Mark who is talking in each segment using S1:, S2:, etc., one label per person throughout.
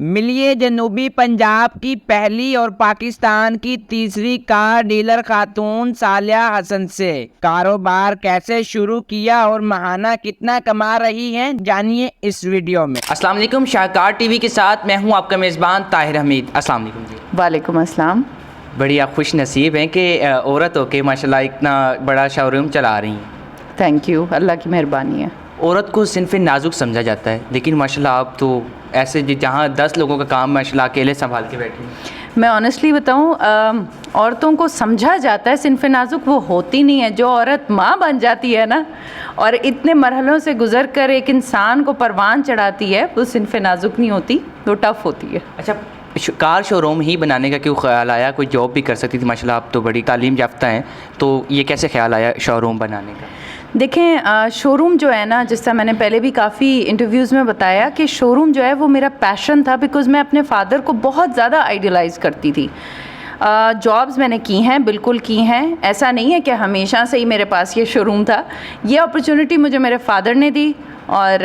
S1: ملیے جنوبی پنجاب کی پہلی اور پاکستان کی تیسری کار ڈیلر خاتون صالحہ حسن سے۔ کاروبار کیسے شروع کیا اور ماہانہ کتنا کما رہی ہیں، جانیے اس ویڈیو میں۔
S2: السلام علیکم، شاہکار ٹی وی کے ساتھ میں ہوں آپ کا میزبان طاہر حمید۔ السلام علیکم جی۔
S3: وعلیکم السلام۔
S2: بڑی آپ خوش نصیب ہیں کہ عورت ہو کے ماشاءاللہ اتنا بڑا شو روم چلا رہی ہیں۔
S3: تھینک یو، اللہ کی مہربانی ہے۔
S2: عورت کو صنف نازک سمجھا جاتا ہے، لیکن ماشاءاللہ آپ تو ایسے جہاں 10 لوگوں کا کام ماشاءاللہ اکیلے سنبھال کے بیٹھی ہیں۔
S3: میں آنیسٹلی بتاؤں، عورتوں کو سمجھا جاتا ہے صنف نازک وہ ہوتی نہیں ہے۔ جو عورت ماں بن جاتی ہے نا اور اتنے مرحلوں سے گزر کر ایک انسان کو پروان چڑھاتی ہے، وہ صنف نازک نہیں ہوتی، وہ ٹف ہوتی ہے۔
S2: اچھا، کار شو روم ہی بنانے کا کیوں خیال آیا؟ کوئی جاب بھی کر سکتی تھی، ماشاءاللہ آپ تو بڑی تعلیم یافتہ ہیں، تو یہ کیسے خیال آیا شو روم بنانے کا؟
S3: دیکھیں، شو روم جو ہے نا، جس طرح میں نے پہلے بھی کافی انٹرویوز میں بتایا کہ شو روم جو ہے وہ میرا پیشن تھا، بیکاز میں اپنے فادر کو بہت زیادہ آئیڈیلائز کرتی تھی۔ جابز میں نے کی ہیں، بالکل کی ہیں، ایسا نہیں ہے کہ ہمیشہ سے ہی میرے پاس یہ شو روم تھا۔ یہ اپرچونٹی مجھے میرے فادر نے دی اور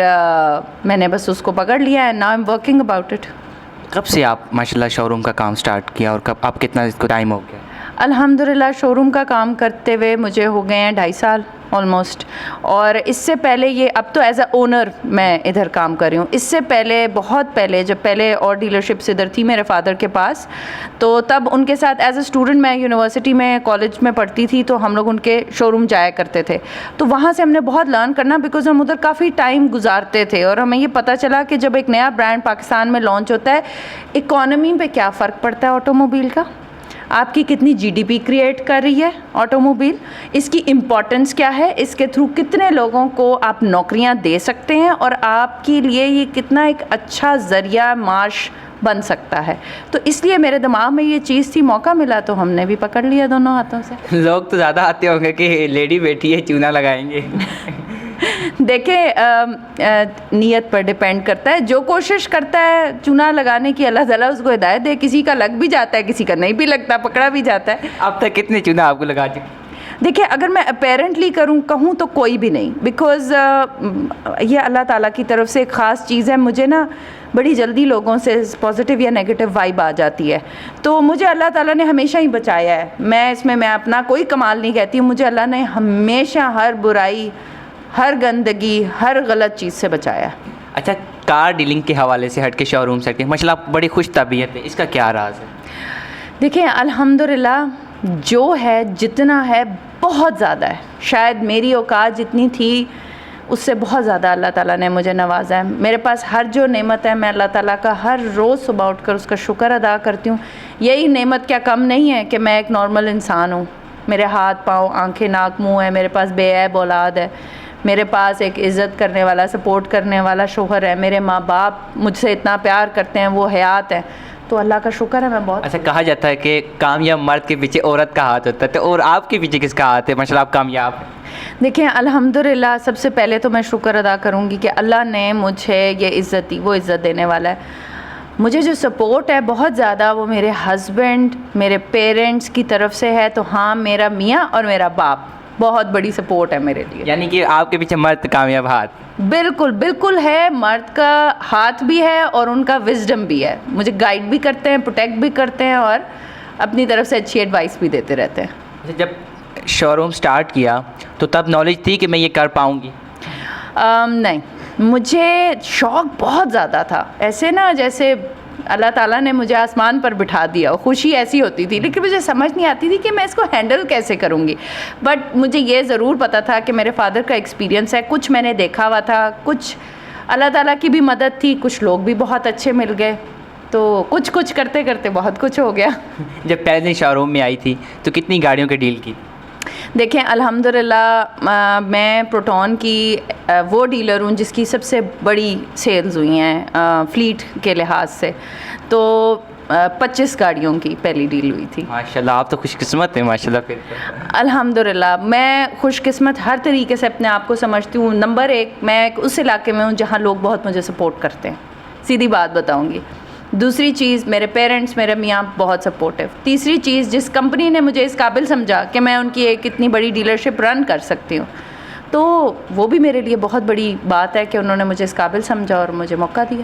S3: میں نے بس اس کو پکڑ لیا ہے، now I am working about it.
S2: کب سے آپ ماشاءاللہ شو روم کا کام سٹارٹ کیا اور کب آپ کتنا اس کو ٹائم ہو گیا؟
S3: الحمدللہ شو روم کا کام کرتے ہوئے مجھے ہو گئے ہیں 2.5 سال آلموسٹ، اور اس سے پہلے یہ اب تو ایز اے اونر میں ادھر کام کر رہی ہوں۔ اس سے پہلے، بہت پہلے، جب پہلے اور ڈیلرشپس ادھر تھی میرے فادر کے پاس، تو تب ان کے ساتھ ایز اے اسٹوڈنٹ میں یونیورسٹی میں، کالج میں پڑھتی تھی، تو ہم لوگ ان کے شو روم جایا کرتے تھے۔ تو وہاں سے ہم نے بہت لرن کرنا، بیکاز ہم ادھر کافی ٹائم گزارتے تھے اور ہمیں یہ پتہ چلا کہ جب ایک نیا برانڈ پاکستان میں لانچ ہوتا ہے، اکانومی پہ کیا فرق پڑتا ہے آٹو موبائل کا، آپ کی کتنی جی ڈی پی کریٹ کر رہی ہے آٹو موبائل، اس کی امپورٹنس کیا ہے، اس کے تھرو کتنے لوگوں کو آپ نوکریاں دے سکتے ہیں، اور آپ کے لیے یہ کتنا ایک اچھا ذریعہ معاش بن سکتا ہے۔ تو اس لیے میرے دماغ میں یہ چیز تھی، موقع ملا تو ہم نے بھی پکڑ لیا دونوں ہاتھوں سے۔
S2: لوگ تو زیادہ آتے ہوں گے کہ لیڈی بیٹھی ہے چونا لگائیں گے۔
S3: دیکھیں، نیت پر ڈیپینڈ کرتا ہے، جو کوشش کرتا ہے چونا لگانے کی اللہ تعالیٰ اس کو ہدایت دے۔ کسی کا لگ بھی جاتا ہے، کسی کا نہیں بھی لگتا، پکڑا بھی جاتا ہے۔
S2: اب تک کتنے چونا آپ کو لگا چکے؟
S3: دیکھیں، اگر میں اپیرنٹلی کہوں تو کوئی بھی نہیں، بیکاز یہ اللہ تعالیٰ کی طرف سے ایک خاص چیز ہے۔ مجھے نا بڑی جلدی لوگوں سے پازیٹیو یا نیگیٹو وائب آ جاتی ہے، تو مجھے اللہ تعالیٰ نے ہمیشہ ہی بچایا ہے۔ میں اپنا کوئی کمال نہیں کہتی ہوں، مجھے اللہ نے ہمیشہ ہر برائی، ہر گندگی، ہر غلط چیز سے بچایا۔
S2: اچھا، کار ڈیلنگ کے حوالے سے ہٹ کے شو روم سے ہٹ کے ماشاء اللہ آپ بڑی خوش طبیعت ہے، اس کا کیا راز ہے؟
S3: دیکھیں، الحمدللہ جو ہے، جتنا ہے بہت زیادہ ہے۔ شاید میری اوقات جتنی تھی اس سے بہت زیادہ اللہ تعالیٰ نے مجھے نوازا ہے۔ میرے پاس ہر جو نعمت ہے، میں اللہ تعالیٰ کا ہر روز صبح اٹھ کر اس کا شکر ادا کرتی ہوں۔ یہی نعمت کیا کم نہیں ہے کہ میں ایک نارمل انسان ہوں، میرے ہاتھ پاؤں، آنکھیں، ناک، منہ ہے، میرے پاس بے عیب اولاد ہے، میرے پاس ایک عزت کرنے والا، سپورٹ کرنے والا شوہر ہے، میرے ماں باپ مجھ سے اتنا پیار کرتے ہیں، وہ حیات ہیں، تو اللہ کا شکر ہے، میں بہت۔
S2: اچھا، کہا جاتا ہے کہ کامیاب مرد کے پیچھے عورت کا ہاتھ ہوتا ہے، تو اور آپ کے پیچھے کس کا ہاتھ ہے؟ ماشاءاللہ آپ کامیاب ہیں۔
S3: دیکھیں، الحمدللہ سب سے پہلے تو میں شکر ادا کروں گی کہ اللہ نے مجھے یہ عزت دی، وہ عزت دینے والا ہے۔ مجھے جو سپورٹ ہے بہت زیادہ، وہ میرے ہسبینڈ، میرے پیرنٹس کی طرف سے ہے، تو ہاں، میرا میاں اور میرا باپ بہت بڑی سپورٹ ہے میرے لیے۔
S2: یعنی کہ آپ کے پیچھے مرد کامیاب ہاتھ؟
S3: بالکل بالکل ہے، مرد کا ہاتھ بھی ہے اور ان کا وزڈم بھی ہے، مجھے گائیڈ بھی کرتے ہیں، پروٹیکٹ بھی کرتے ہیں، اور اپنی طرف سے اچھی ایڈوائس بھی دیتے رہتے ہیں۔
S2: اچھا، جب شو روم سٹارٹ کیا تو تب نالج تھی کہ میں یہ کر پاؤں گی؟
S3: نہیں، مجھے شوق بہت زیادہ تھا، ایسے نا جیسے اللہ تعالیٰ نے مجھے آسمان پر بٹھا دیا، خوشی ایسی ہوتی تھی، لیکن مجھے سمجھ نہیں آتی تھی کہ میں اس کو ہینڈل کیسے کروں گی۔ بٹ مجھے یہ ضرور پتہ تھا کہ میرے فادر کا ایکسپیرینس ہے، کچھ میں نے دیکھا ہوا تھا، کچھ اللہ تعالیٰ کی بھی مدد تھی، کچھ لوگ بھی بہت اچھے مل گئے، تو کچھ کرتے کرتے بہت کچھ ہو گیا۔
S2: جب پہلے دن شو روم میں آئی تھی تو کتنی گاڑیوں کے ڈیل کی؟
S3: دیکھیں، الحمدللہ میں پروٹون کی وہ ڈیلر ہوں جس کی سب سے بڑی سیلز ہوئی ہیں فلیٹ کے لحاظ سے، تو 25 گاڑیوں کی پہلی ڈیل ہوئی تھی۔
S2: ماشاءاللہ آپ تو خوش قسمت ہیں، ماشاءاللہ۔ پھر
S3: الحمدللہ میں خوش قسمت ہر طریقے سے اپنے آپ کو سمجھتی ہوں۔ نمبر 1، میں ایک اس علاقے میں ہوں جہاں لوگ بہت مجھے سپورٹ کرتے ہیں، سیدھی بات بتاؤں گی۔ دوسری چیز، میرے پیرنٹس، میرے میاں بہت سپورٹیو۔ تیسری چیز، جس کمپنی نے مجھے اس قابل سمجھا کہ میں ان کی ایک اتنی بڑی ڈیلرشپ رن کر سکتی ہوں، تو وہ بھی میرے لیے بہت بڑی بات ہے کہ انہوں نے مجھے اس قابل سمجھا اور مجھے موقع دیا۔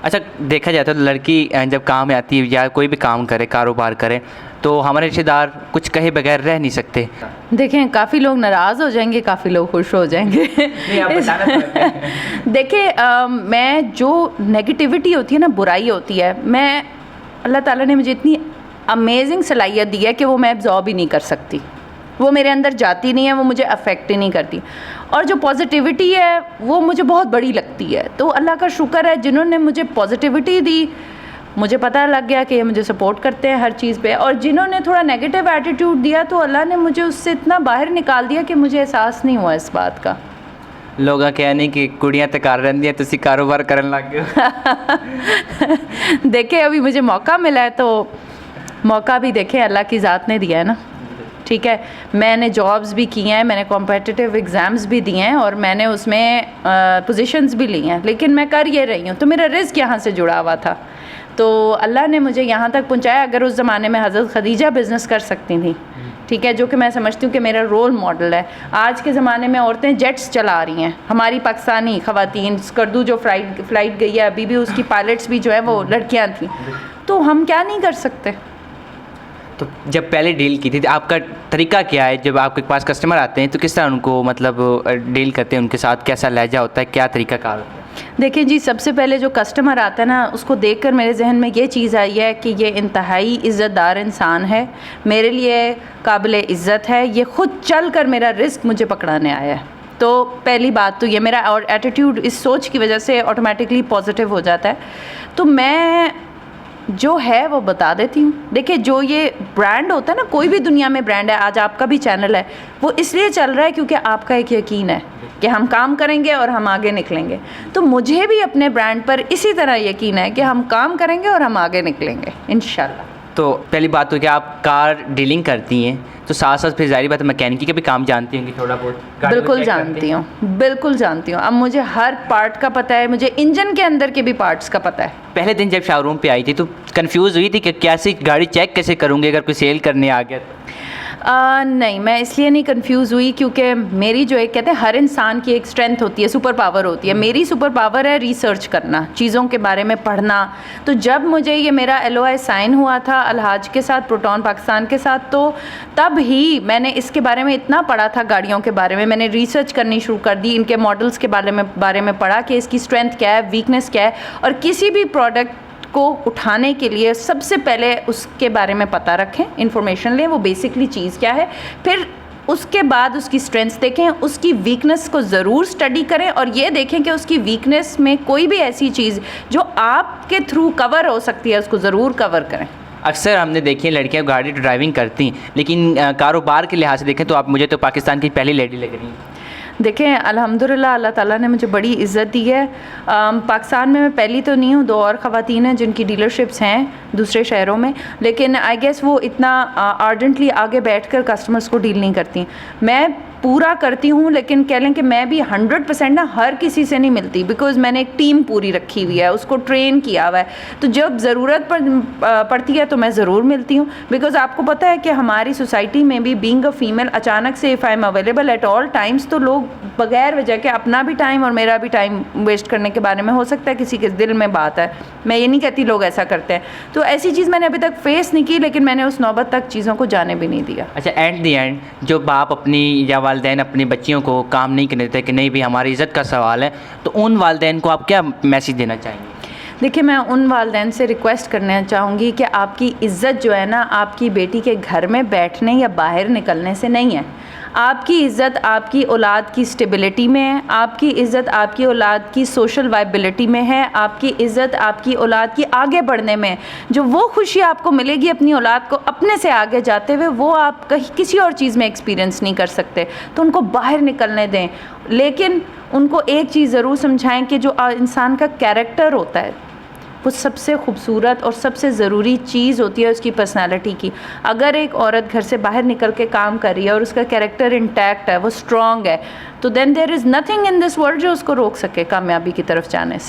S2: اچھا دیکھا جاتا ہے تو لڑکی جب کام میں آتی ہے یا کوئی بھی کام کرے کاروبار کرے تو ہمارے رشتہ دار کچھ کہے بغیر رہ نہیں سکتے.
S3: دیکھیں کافی لوگ ناراض ہو جائیں گے, کافی لوگ خوش ہو جائیں گے. دیکھیں میں جو نیگیٹیوٹی ہوتی ہے نا, برائی ہوتی ہے, میں اللہ تعالیٰ نے مجھے اتنی امیزنگ صلاحیت دی ہے کہ وہ میں ایبزارب ہی نہیں کر سکتی, وہ میرے اندر جاتی نہیں ہے, وہ مجھے افیکٹ ہی نہیں کرتی. اور جو پازیٹیوٹی ہے وہ مجھے بہت بڑی لگتی ہے. تو اللہ کا شکر ہے جنہوں نے مجھے پازیٹیوٹی دی, مجھے پتہ لگ گیا کہ یہ مجھے سپورٹ کرتے ہیں ہر چیز پہ. اور جنہوں نے تھوڑا نیگیٹیو ایٹیٹیوڈ دیا تو اللہ نے مجھے اس سے اتنا باہر نکال دیا کہ مجھے احساس نہیں ہوا اس بات کا.
S2: لوگ کہنے کہ کڑیاں تو کر رہی ہیں تسی کاروبار کرن لگ گئے.
S3: دیکھیں ابھی مجھے موقع ملا ہے تو موقع بھی دیکھیں اللہ کی ذات نے دیا ہے نا, ٹھیک ہے. میں نے جابز بھی کی ہیں, میں نے کمپیٹیٹیو ایگزامز بھی دیے ہیں, اور میں نے اس میں پوزیشنز بھی لی ہیں, لیکن میں کر یہ رہی ہوں. تو میرا رزق یہاں سے جڑا ہوا تھا, تو اللہ نے مجھے یہاں تک پہنچایا. اگر اس زمانے میں حضرت خدیجہ بزنس کر سکتی تھیں, ٹھیک ہے, جو کہ میں سمجھتی ہوں کہ میرا رول ماڈل ہے. آج کے زمانے میں عورتیں جیٹس چلا رہی ہیں, ہماری پاکستانی خواتین, اسکردو جو فلائٹ گئی ہے ابھی بھی اس کی پائلٹس بھی جو ہے وہ لڑکیاں تھیں. تو ہم کیا نہیں کر سکتے.
S2: تو جب پہلے ڈیل کی تھی آپ کا طریقہ کیا ہے؟ جب آپ کے پاس کسٹمر آتے ہیں تو کس طرح ان کو مطلب ڈیل کرتے ہیں, ان کے ساتھ کیسا لہجہ ہوتا ہے, کیا طریقہ کار ہوتا ہے؟
S3: دیکھیں جی, سب سے پہلے جو کسٹمر آتا ہے نا, اس کو دیکھ کر میرے ذہن میں یہ چیز آئی ہے کہ یہ انتہائی عزت دار انسان ہے, میرے لیے قابل عزت ہے, یہ خود چل کر میرا رزق مجھے پکڑانے آیا ہے. تو پہلی بات تو یہ میرا اور ایٹیٹیوڈ اس سوچ کی وجہ سے آٹومیٹکلی پازیٹیو ہو جاتا ہے. تو میں جو ہے وہ بتا دیتی ہوں. دیکھیں جو یہ برانڈ ہوتا ہے نا, کوئی بھی دنیا میں برانڈ ہے, آج آپ کا بھی چینل ہے, وہ اس لیے چل رہا ہے کیونکہ آپ کا ایک یقین ہے کہ ہم کام کریں گے اور ہم آگے نکلیں گے. تو مجھے بھی اپنے برانڈ پر اسی طرح یقین ہے کہ ہم کام کریں گے اور ہم آگے نکلیں گے انشاءاللہ.
S2: تو پہلی بات تو کہ آپ کار ڈیلنگ کرتی ہیں تو ساتھ ساتھ پھر ظاہری بات ہے میکینکی کا بھی کام جانتی ہوں گی تھوڑا بہت؟
S3: بالکل جانتی ہوں, بالکل جانتی ہوں. اب مجھے ہر پارٹ کا پتہ ہے, مجھے انجن کے اندر کے بھی پارٹس کا پتہ ہے.
S2: پہلے دن جب شو روم پہ آئی تھی تو کنفیوز ہوئی تھی کہ کیسی گاڑی چیک کیسے کروں گی اگر کوئی سیل کرنے آ گیا؟
S3: نہیں, میں اس لیے نہیں کنفیوز ہوئی کیونکہ میری جو ایک کہتے ہیں ہر انسان کی ایک اسٹرینتھ ہوتی ہے, سپر پاور ہوتی ہے. میری سپر پاور ہے ریسرچ کرنا, چیزوں کے بارے میں پڑھنا. تو جب مجھے یہ میرا LOI سائن ہوا تھا الحاج کے ساتھ, پروٹون پاکستان کے ساتھ, تو تب ہی میں نے اس کے بارے میں اتنا پڑھا تھا, گاڑیوں کے بارے میں میں نے ریسرچ کرنی شروع کر دی, ان کے ماڈلس کے بارے میں پڑھا کہ اس کی اسٹرینتھ کیا ہے, ویکنیس کیا ہے. اور کسی بھی پروڈکٹ کو اٹھانے کے لیے سب سے پہلے اس کے بارے میں پتہ رکھیں, انفارمیشن لیں, وہ بیسکلی چیز کیا ہے. پھر اس کے بعد اس کی اسٹرینتھس دیکھیں, اس کی ویکنیس کو ضرور اسٹڈی کریں, اور یہ دیکھیں کہ اس کی ویکنیس میں کوئی بھی ایسی چیز جو آپ کے تھرو کور ہو سکتی ہے اس کو ضرور کور کریں.
S2: اکثر ہم نے دیکھی لڑکیاں گاڑی ڈرائیونگ کرتی ہیں, لیکن کاروبار کے لحاظ سے دیکھیں تو آپ مجھے تو پاکستان کی پہلی لیڈی لگ رہی ہیں.
S3: دیکھیں الحمدللہ اللہ تعالیٰ نے مجھے بڑی عزت دی ہے. پاکستان میں پہلی تو نہیں ہوں, 2 اور خواتین ہیں جن کی ڈیلرشپس ہیں دوسرے شہروں میں, لیکن آئی گیس وہ اتنا آرڈنٹلی آگے بیٹھ کر کسٹمرس کو ڈیل نہیں کرتی. میں پورا کرتی ہوں, لیکن کہہ لیں کہ میں بھی 100% نا ہر کسی سے نہیں ملتی, بیکاز میں نے ایک ٹیم پوری رکھی ہوئی ہے, اس کو ٹرین کیا ہوا ہے. تو جب ضرورت پڑتی ہے تو میں ضرور ملتی ہوں, بیکاز آپ کو پتہ ہے کہ ہماری سوسائٹی میں بھی بینگ اے فیمیل اچانک سے if I am available at all times, تو لوگ بغیر وجہ کے اپنا بھی ٹائم اور میرا بھی ٹائم ویسٹ کرنے کے بارے میں ہو سکتا ہے کسی کے دل میں بات ہے. میں یہ نہیں کہتی لوگ ایسا کرتے ہیں, تو ایسی چیز میں نے ابھی تک فیس نہیں کی, لیکن میں نے اس نوبت تک چیزوں کو جانے بھی نہیں دیا.
S2: اچھا, ایٹ دی اینڈ جو باپ اپنی یا والدین اپنی بچیوں کو کام نہیں کرنے دیتے کہ نہیں بھی ہماری عزت کا سوال ہے, تو ان والدین کو آپ کیا میسیج دینا چاہیں گے؟
S3: دیکھیں میں ان والدین سے ریکویسٹ کرنا چاہوں گی کہ آپ کی عزت جو ہے نا آپ کی بیٹی کے گھر میں بیٹھنے یا باہر نکلنے سے نہیں ہے. آپ کی عزت آپ کی اولاد کی اسٹیبلٹی میں ہے, آپ کی عزت آپ کی اولاد کی سوشل وائبلٹی میں ہے, آپ کی عزت آپ کی اولاد کی آگے بڑھنے میں. جو وہ خوشی آپ کو ملے گی اپنی اولاد کو اپنے سے آگے جاتے ہوئے, وہ آپ کہیں کسی اور چیز میں ایکسپیرینس نہیں کر سکتے. تو ان کو باہر نکلنے دیں, لیکن ان کو ایک چیز ضرور سمجھائیں کہ جو انسان کا کیریکٹر ہوتا ہے وہ سب سے خوبصورت اور سب سے ضروری چیز ہوتی ہے اس کی پرسنالٹی کی. اگر ایک عورت گھر سے باہر نکل کے کام کر رہی ہے اور اس کا کیریکٹر انٹیکٹ ہے, وہ اسٹرانگ ہے, تو دین دیر is nothing in this world جو اس کو روک سکے کامیابی کی طرف جانے سے.